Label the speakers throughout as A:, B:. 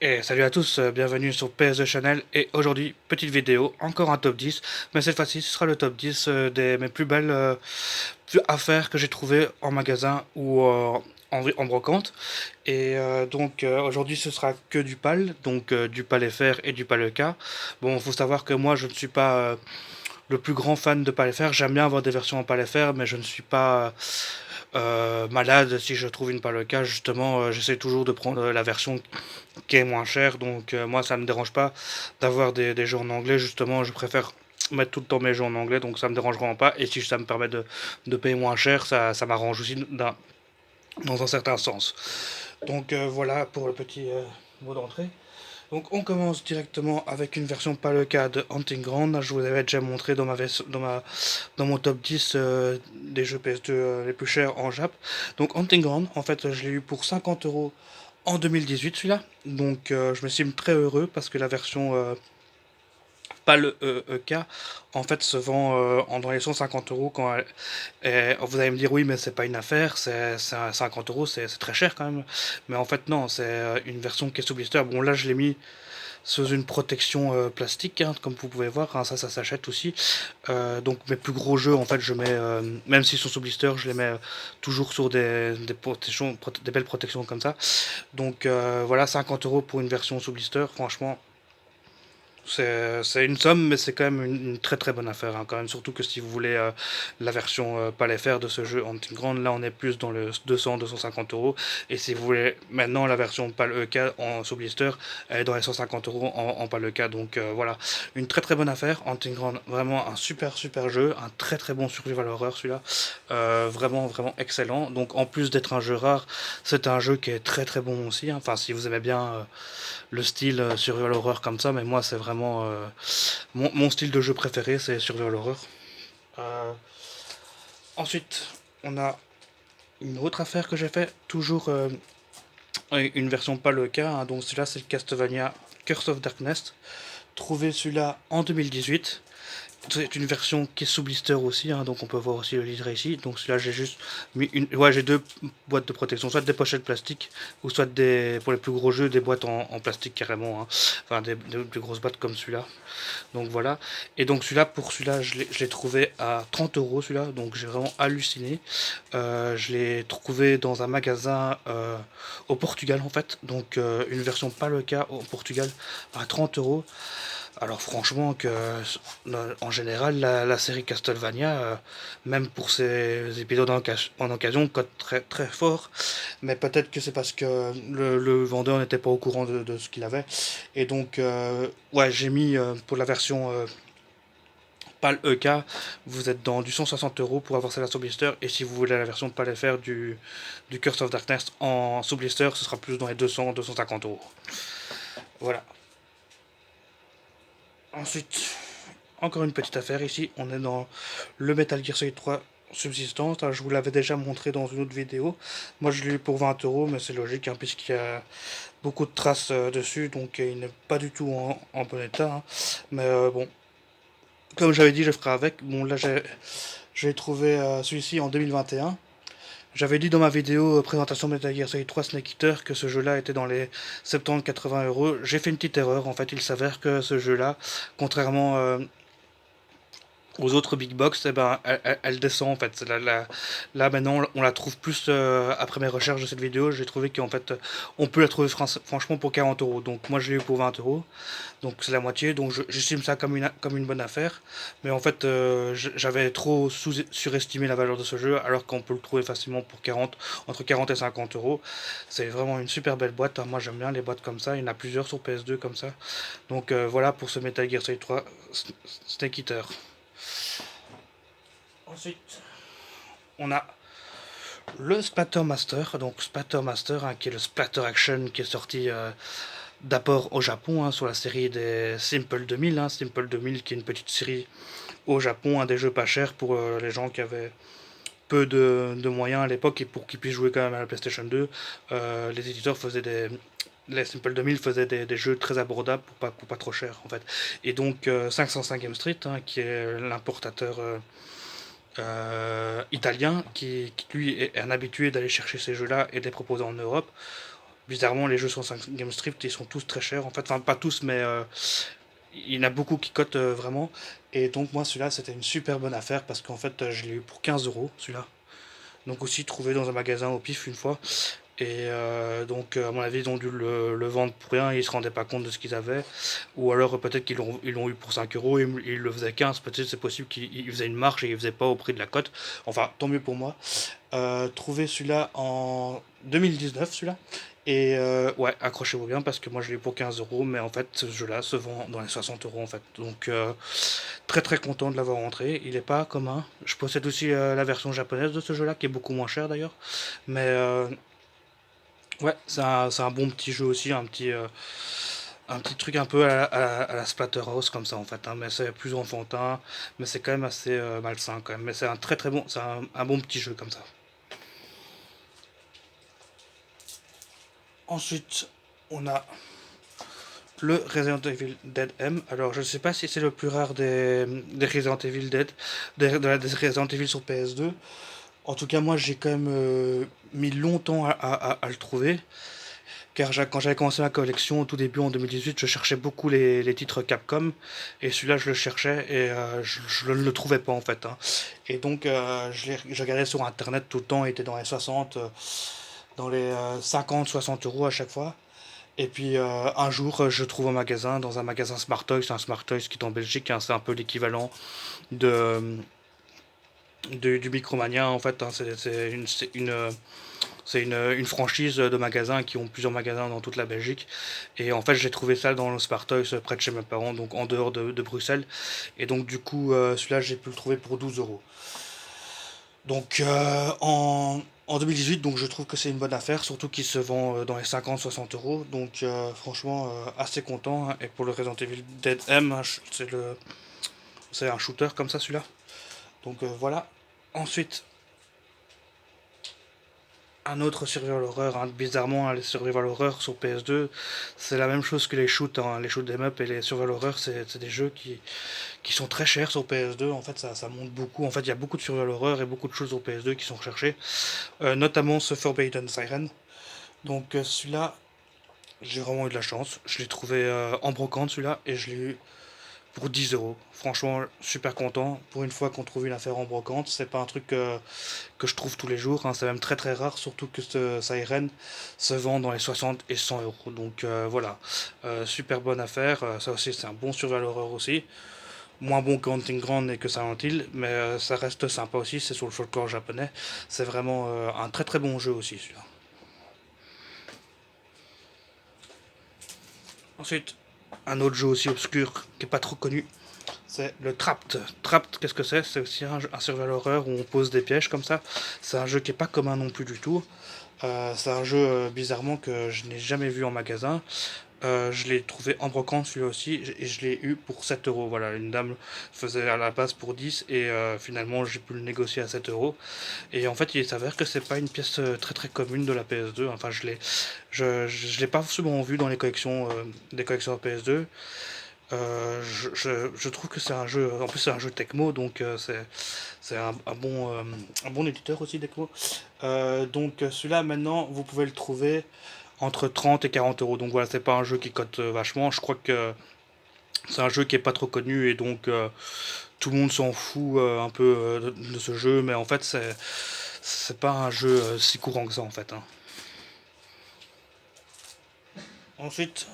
A: Et salut à tous, bienvenue sur PS2 Channel et aujourd'hui, petite vidéo, encore un top 10, mais cette fois-ci ce sera le top 10 des mes plus belles affaires que j'ai trouvées en magasin ou en brocante. Et aujourd'hui ce sera que du PAL, donc du PAL FR et du PAL EK. Bon, faut savoir que moi je ne suis pas le plus grand fan de PAL FR, j'aime bien avoir des versions en PAL FR, mais je ne suis pas malade si je trouve une PAL EK, justement j'essaie toujours de prendre la version qui est moins cher. Donc moi, ça me dérange pas d'avoir des jeux en anglais. Justement, je préfère mettre tout le temps mes jeux en anglais, donc ça me dérange vraiment pas. Et si ça me permet de payer moins cher, ça m'arrange aussi dans un certain sens. Donc voilà pour le petit mot d'entrée. Donc on commence directement avec une version pas le cas de Hunting Ground. Je vous avais déjà montré dans mon top 10 des jeux PS2 les plus chers en Jap. Donc Hunting Ground, en fait, je l'ai eu pour 50 € en 2018 celui-là. Donc je me suis très heureux parce que la version pas le EK en fait se vend dans les 150 € quand vous allez me dire oui mais c'est pas une affaire, c'est 50 €, c'est très cher quand même. Mais en fait non, c'est une version qui est sous blister. Bon là je l'ai mis sous une protection plastique, hein, comme vous pouvez voir, hein, ça s'achète aussi. Donc mes plus gros jeux, en fait, je mets, même s'ils sont sous blister, je les mets toujours sur des belles protections comme ça. Donc voilà, 50 € pour une version sous blister, franchement, c'est une somme, mais c'est quand même une très très bonne affaire, hein, quand même. Surtout que si vous voulez la version pas les faire de ce jeu Hunting Ground, là on est plus dans le 200-250 €. Et si vous voulez maintenant la version PAL EK en sous blister, elle est dans les 150 € en PAL EK. Donc voilà, une très très bonne affaire. Hunting Ground, vraiment un super super jeu, un très très bon survival horror celui-là. Vraiment vraiment excellent. Donc en plus d'être un jeu rare, c'est un jeu qui est très très bon aussi, hein. Enfin, si vous aimez bien le style survival horror comme ça, mais moi c'est vraiment mon style de jeu préféré, c'est survival horror. Euh, Ensuite, on a une autre affaire que j'ai fait, toujours une version pas le cas, hein. Donc celui-là c'est le Castlevania Curse of Darkness, trouvé celui-là en 2018. C'est une version qui est sous blister aussi, hein, donc on peut voir aussi le livret ici. Donc celui-là j'ai juste mis j'ai deux boîtes de protection, soit des pochettes plastiques, ou soit pour les plus gros jeux, des boîtes en plastique carrément, hein. Enfin des grosses boîtes comme celui-là. Donc voilà. Et donc pour celui-là, je l'ai trouvé à 30 € celui-là, donc j'ai vraiment halluciné. Je l'ai trouvé dans un magasin au Portugal en fait, donc une version pas le cas au Portugal à 30 €. Alors franchement que en général la série Castlevania, même pour ses épisodes en occasion, cote très très fort. Mais peut-être que c'est parce que le vendeur n'était pas au courant de ce qu'il avait. Et donc ouais, j'ai mis pour la version PAL EK, vous êtes dans du 160 € pour avoir sa version blister. Et si vous voulez la version PAL FR du Curse of Darkness en sous blister, ce sera plus dans les 200-250 €. Voilà. Ensuite, encore une petite affaire ici, on est dans le Metal Gear Solid 3 Subsistance. Alors, je vous l'avais déjà montré dans une autre vidéo. Moi je l'ai eu pour 20 €, mais c'est logique, hein, puisqu'il y a beaucoup de traces dessus, donc il n'est pas du tout en bon état, hein. Mais bon, comme j'avais dit, je ferai avec. Bon, là j'ai trouvé celui-ci en 2021. J'avais dit dans ma vidéo présentation de Metal Gear Solid 3 Snake Eater que ce jeu-là était dans les 70-80 €. J'ai fait une petite erreur. En fait, il s'avère que ce jeu-là, contrairement aux autres big box, eh ben, elle descend en fait. Là maintenant, on la trouve plus après mes recherches de cette vidéo. J'ai trouvé qu'en fait, on peut la trouver franchement pour 40 €. Donc moi, je l'ai eu pour 20 €. Donc c'est la moitié. Donc j'estime ça comme une bonne affaire. Mais en fait, j'avais trop surestimé la valeur de ce jeu, alors qu'on peut le trouver facilement pour entre 40 et 50 €. C'est vraiment une super belle boîte, hein. Moi, j'aime bien les boîtes comme ça. Il y en a plusieurs sur PS2 comme ça. Donc voilà pour ce Metal Gear Solid 3 Snake Eater. Ensuite, on a le Splattermaster, donc Splattermaster, hein, qui est le Splatter Action qui est sorti d'abord au Japon, hein, sur la série des Simple 2000, hein, Simple 2000 qui est une petite série au Japon, hein, des jeux pas chers pour les gens qui avaient peu de moyens à l'époque et pour qu'ils puissent jouer quand même à la PlayStation 2. Les éditeurs faisaient les Simple 2000 faisaient des jeux très abordables pour pas trop cher en fait. Et donc 505ème Street, hein, qui est l'importateur italien qui lui est un habitué d'aller chercher ces jeux-là et de les proposer en Europe. Bizarrement, les jeux sur 5 Game Strip, ils sont tous très chers. En fait, enfin, pas tous, mais il y en a beaucoup qui cotent vraiment. Et donc, moi, celui-là, c'était une super bonne affaire parce qu'en fait, je l'ai eu pour 15 euros, celui-là. Donc, aussi trouvé dans un magasin au pif une fois. Et donc, à mon avis, ils ont dû le vendre pour rien, ils se rendaient pas compte de ce qu'ils avaient. Ou alors, peut-être ils l'ont eu pour 5 euros, et ils le faisaient 15, peut-être c'est possible qu'ils faisaient une marge et ils faisaient pas au prix de la cote. Enfin, tant mieux pour moi. Trouvé celui-là en 2019, celui-là. Et ouais, accrochez-vous bien parce que moi je l'ai eu pour 15 euros, mais en fait ce jeu-là se vend dans les 60 euros en fait. Donc très très content de l'avoir rentré. Il est pas commun. Je possède aussi la version japonaise de ce jeu-là qui est beaucoup moins cher d'ailleurs. Mais ouais, c'est un bon petit jeu aussi, un petit truc un peu à la Splatterhouse comme ça en fait, hein, mais c'est plus enfantin, mais c'est quand même assez malsain quand même. Mais c'est un très très bon, c'est un bon petit jeu comme ça. Ensuite, on a le Resident Evil Dead M. Alors, je ne sais pas si c'est le plus rare des Resident Evil Dead, des Resident Evil sur PS2. En tout cas, moi, j'ai quand même mis longtemps à le trouver. Car quand j'avais commencé ma collection au tout début en 2018, je cherchais beaucoup les titres Capcom. Et celui-là, je le cherchais et je ne le trouvais pas en fait, hein. Et donc, je regardais sur internet tout le temps, il était dans les 60, dans les 50-60 euros à chaque fois. Et puis un jour, je trouve un magasin, dans un magasin Smart Toys, un Smart Toys qui est en Belgique, hein, c'est un peu l'équivalent de, du Micromania en fait, hein, c'est une franchise de magasins qui ont plusieurs magasins dans toute la Belgique. Et en fait, j'ai trouvé ça dans le Smart Toys près de chez mes parents, donc en dehors de Bruxelles. Et donc du coup, celui-là, j'ai pu le trouver pour 12 euros. Donc en 2018, donc je trouve que c'est une bonne affaire, surtout qu'il se vend dans les 50-60 euros. Donc franchement, assez content, hein. Et pour le Resident Evil Dead M, hein, c'est un shooter comme ça celui-là. Donc voilà. Ensuite, un autre survival horror, hein. Bizarrement, hein, les survival horror sur PS2, c'est la même chose que les shoots, hein. Les shoots 'em up et les survival horror, c'est des jeux qui sont très chers sur PS2. En fait, ça monte beaucoup. En fait, il y a beaucoup de survival horror et beaucoup de choses sur PS2 qui sont recherchées. Notamment ce Forbidden Siren. Donc celui-là, j'ai vraiment eu de la chance. Je l'ai trouvé en brocante celui-là et je l'ai eu pour 10 euros. Franchement, super content. Pour une fois qu'on trouve une affaire en brocante, c'est pas un truc que je trouve tous les jours, hein. C'est même très très rare, surtout que ce Siren se vend dans les 60 et 100 euros. Donc voilà, super bonne affaire. Ça aussi, c'est un bon survival horror aussi. Moins bon que Hunting Ground et que Silent Hill, mais ça reste sympa aussi. C'est sur le folklore japonais. C'est vraiment un très très bon jeu aussi celui-là. Ensuite, un autre jeu aussi obscur qui est pas trop connu, c'est le Trapped. Trapped, qu'est-ce que c'est? C'est aussi un survival horror où on pose des pièges comme ça. C'est un jeu qui est pas commun non plus du tout. C'est un jeu bizarrement que je n'ai jamais vu en magasin. Je l'ai trouvé en brocante celui-là aussi et je l'ai eu pour 7 euros. Voilà, une dame faisait à la base pour 10 et finalement j'ai pu le négocier à 7 euros. Et en fait, il s'avère que c'est pas une pièce très très commune de la PS2. Enfin, je l'ai pas souvent vu dans les collections des collections PS2. Je trouve que c'est un jeu, en plus c'est un jeu Tecmo, donc c'est un bon éditeur aussi Tecmo. Donc celui-là maintenant vous pouvez le trouver entre 30 et 40 euros. Donc voilà, c'est pas un jeu qui cote vachement. Je crois que c'est un jeu qui est pas trop connu et donc tout le monde s'en fout un peu de ce jeu, mais en fait c'est pas un jeu si courant que ça en fait, hein. Ensuite,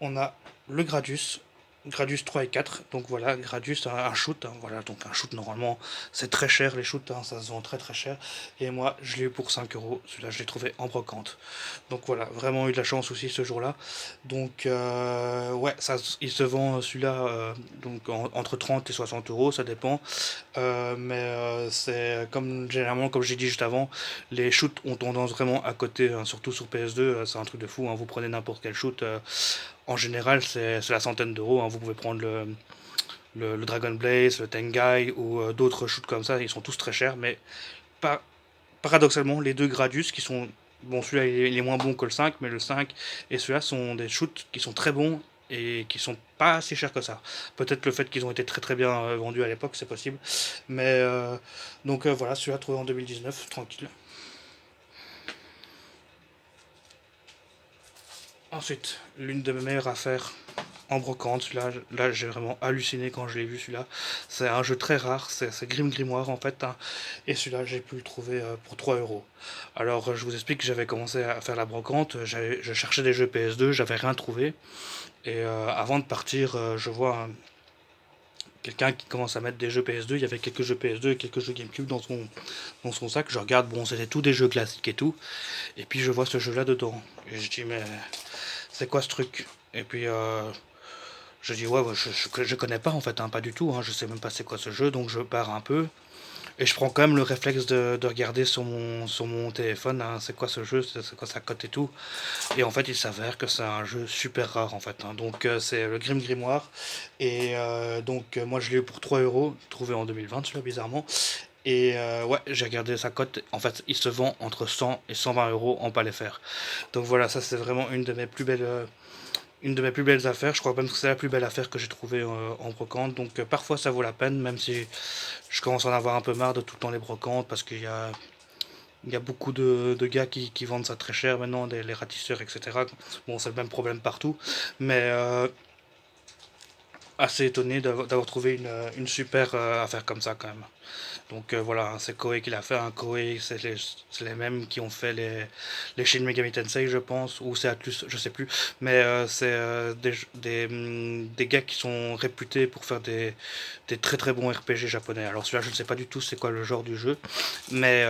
A: on a le Gradius. Gradius 3 et 4, donc voilà, Gradius, un shoot, hein, voilà, donc un shoot normalement c'est très cher les shoots, hein, ça se vend très très cher, et moi je l'ai eu pour 5 euros, celui-là je l'ai trouvé en brocante, donc voilà, vraiment eu de la chance aussi ce jour-là, donc ouais, il se vend celui-là donc entre 30 et 60 euros, ça dépend, mais c'est comme généralement, comme j'ai dit juste avant, les shoots ont tendance vraiment à côté, hein, surtout sur PS2, c'est un truc de fou, hein, vous prenez n'importe quel shoot, en général, c'est la centaine d'euros, hein. Vous pouvez prendre le Dragon Blaze, le Tengai ou d'autres shoots comme ça. Ils sont tous très chers, mais par- paradoxalement, les deux Gradius qui sont. Bon, celui-là il est moins bon que le 5, mais le 5 et celui-là sont des shoots qui sont très bons et qui sont pas si chers que ça. Peut-être le fait qu'ils ont été très très bien vendus à l'époque, c'est possible. Mais donc voilà, celui-là trouvé en 2019, tranquille. Ensuite, l'une de mes meilleures affaires en brocante, celui-là, là j'ai vraiment halluciné quand je l'ai vu celui-là. C'est un jeu très rare, c'est Grim Grimoire en fait, hein, et celui-là j'ai pu le trouver pour 3 euros. Alors je vous explique que j'avais commencé à faire la brocante, je cherchais des jeux PS2, j'avais rien trouvé, et avant de partir, je vois quelqu'un qui commence à mettre des jeux PS2, il y avait quelques jeux PS2 et quelques jeux GameCube dans son sac, je regarde, bon c'était tous des jeux classiques et tout, et puis je vois ce jeu-là dedans, et je dis mais c'est quoi ce truc? Et puis je dis ouais, je connais pas en fait, hein, pas du tout, hein, je sais même pas c'est quoi ce jeu, donc je pars un peu. Et je prends quand même le réflexe de regarder sur mon téléphone, hein, c'est quoi ce jeu, c'est quoi sa cote et tout. Et en fait il s'avère que c'est un jeu super rare en fait, hein. Donc c'est le Grim Grimoire. Et donc moi je l'ai eu pour 3 euros, trouvé en 2020 celui-là bizarrement. Et ouais, j'ai regardé sa cote, en fait il se vend entre 100 et 120 euros en palais fer. Donc voilà, ça c'est vraiment une de mes plus belles affaires. Je crois même que c'est la plus belle affaire que j'ai trouvée en brocante. Donc parfois ça vaut la peine, même si je commence à en avoir un peu marre de tout le temps les brocantes, parce il y a beaucoup de gars qui vendent ça très cher maintenant, les ratisseurs, etc. Bon, c'est le même problème partout, mais assez étonné d'avoir trouvé une super affaire comme ça quand même. Donc voilà, hein, c'est Koei qui l'a fait. Hein. Koei, c'est les mêmes qui ont fait les Shin Megami Tensei, je pense, ou c'est Atlus, je sais plus. Mais c'est des gars qui sont réputés pour faire des très très bons RPG japonais. Alors celui-là, je ne sais pas du tout c'est quoi le genre du jeu, mais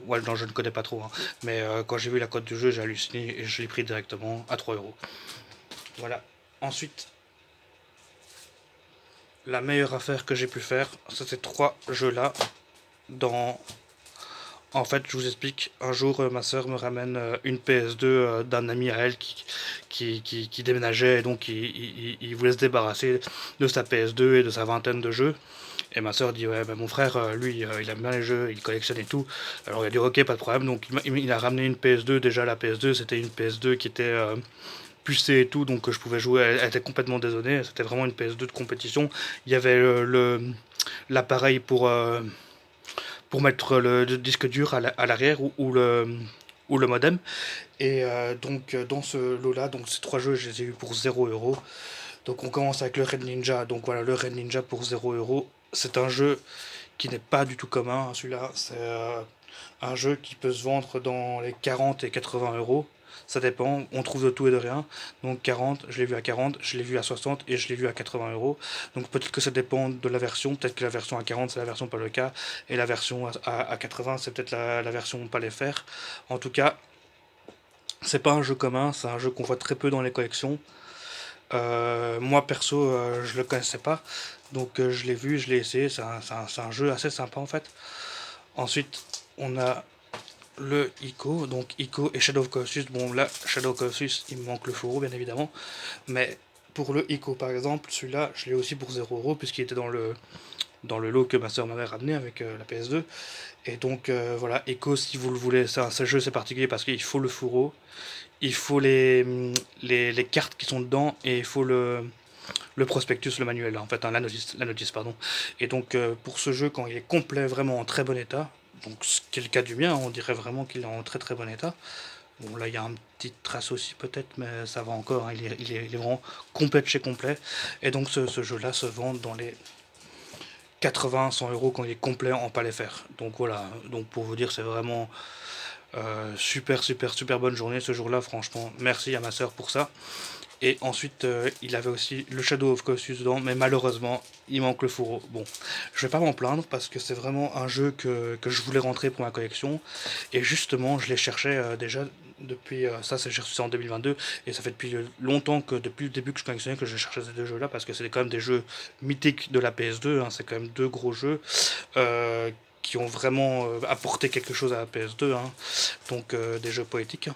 A: ouais, non, je ne connais pas trop. Hein. Mais quand j'ai vu la cote du jeu, j'ai halluciné et je l'ai pris directement à 3 euros. Voilà. Ensuite, la meilleure affaire que j'ai pu faire, c'est ces trois jeux-là dans. En fait, je vous explique, un jour, ma soeur me ramène une PS2 d'un ami à elle qui déménageait et donc il voulait se débarrasser de sa PS2 et de sa vingtaine de jeux. Et ma soeur dit, ouais, bah, mon frère, lui, il aime bien les jeux, il collectionne et tout. Alors il a dit, ok, pas de problème. Donc il a ramené une PS2. Déjà, la PS2, c'était une PS2 qui était pucée et tout, donc je pouvais jouer. Elle était complètement dézonée. C'était vraiment une PS2 de compétition. Il y avait l'appareil pour mettre le disque dur à l'arrière ou le modem. Et donc dans ce lot-là, donc ces trois jeux, je les ai eu pour 0 euros. Donc on commence avec le Red Ninja. Donc voilà, le Red Ninja pour 0 euros. C'est un jeu qui n'est pas du tout commun, hein, celui-là. C'est un jeu qui peut se vendre dans les 40 et 80 euros. Ça dépend, on trouve de tout et de rien. Donc 40, je l'ai vu à 40, je l'ai vu à 60 et je l'ai vu à 80 euros. Donc peut-être que ça dépend de la version. Peut-être que la version à 40 c'est la version pas le cas. Et la version à 80 c'est peut-être la version pas les faire. En tout cas, c'est pas un jeu commun, c'est un jeu qu'on voit très peu dans les collections. Moi perso, je le connaissais pas. Donc je l'ai vu, je l'ai essayé. C'est un jeu assez sympa en fait. Ensuite, on a le ICO, donc ICO et Shadow of Colossus. Bon, là, Shadow of Colossus, il me manque le fourreau, bien évidemment. Mais pour le ICO, par exemple, celui-là, je l'ai aussi pour 0 euros, puisqu'il était dans le lot que ma soeur m'avait ramené avec la PS2. Et donc, voilà, ICO, si vous le voulez, ce jeu, c'est particulier parce qu'il faut le fourreau, il faut les cartes qui sont dedans, et il faut le prospectus, le manuel, en fait, hein, la notice, pardon. Et donc, pour ce jeu, quand il est complet, vraiment en très bon état, donc ce qui est le cas du mien, on dirait vraiment qu'il est en très très bon état. Bon, là, il y a un petit trace aussi peut-être, mais ça va encore, hein, il est vraiment complet de chez complet. Et donc, ce jeu-là se vend dans les 80-100 euros quand il est complet en palais fer. Donc voilà, donc pour vous dire, c'est vraiment super super super bonne journée ce jour-là, franchement. Merci à ma soeur pour ça. Et ensuite, il avait aussi le Shadow of Colossus dedans, mais malheureusement, il manque le fourreau. Bon, je vais pas m'en plaindre parce que c'est vraiment un jeu que je voulais rentrer pour ma collection. Et justement, je les cherchais déjà depuis. Ça, c'est en 2022. Et ça fait depuis longtemps que, depuis le début que je collectionnais, que je cherchais ces deux jeux-là parce que c'est quand même des jeux mythiques de la PS2. Hein, c'est quand même deux gros jeux. Qui ont vraiment apporté quelque chose à la PS2, hein. Donc des jeux poétiques.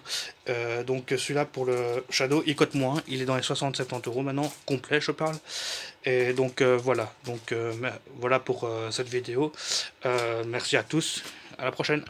A: Donc celui-là pour le Shadow, il cote moins, il est dans les 60-70 euros maintenant, complet je parle. Et donc voilà, donc voilà pour cette vidéo. Merci à tous, à la prochaine.